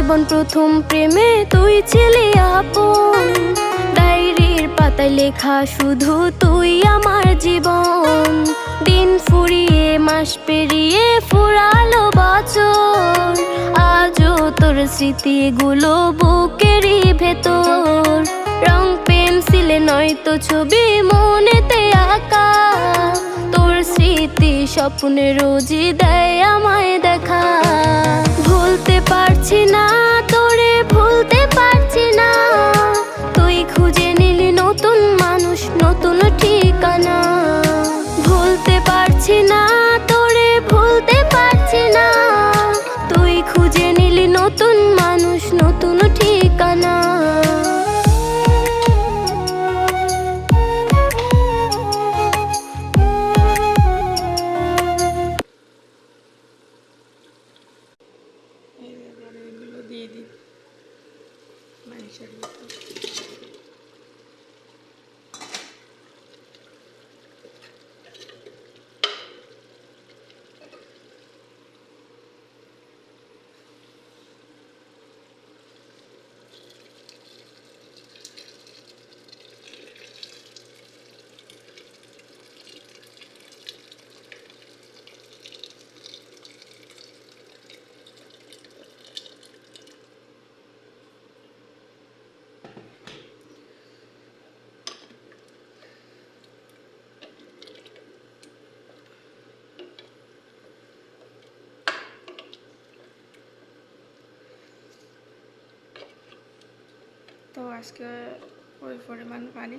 জীবন প্রথম প্রেমে তুই ছিলি আপন, ডায়েরির পাতায় লেখা শুধু তুই আমার জীবন। দিন ফুরিয়ে মাস পেরিয়ে ফুরালো বছর, আজও তোর স্মৃতিগুলো বুকেরই ভেতর। রং পেন্সিলে নয়তো ছবি মনেতে আঁকা, তোর স্মৃতি স্বপ্নে রোজই দেয় আমায় দেখা। ভুলতে পারছি না তোরে, ভুলতে পারছি না, তুই খুঁজে নিলি নতুন মানুষ, নতুন ঠিকানা। ভুলতে পারছি না তোরে, ভুলতে পারছি না, তুই খুঁজে নিলি নতুন মানুষ, নতুন ঠিকানা। এগুলো দিয়ে দিই মাংসের ভিতর। তো আজকে ওই পরিমাণ পানি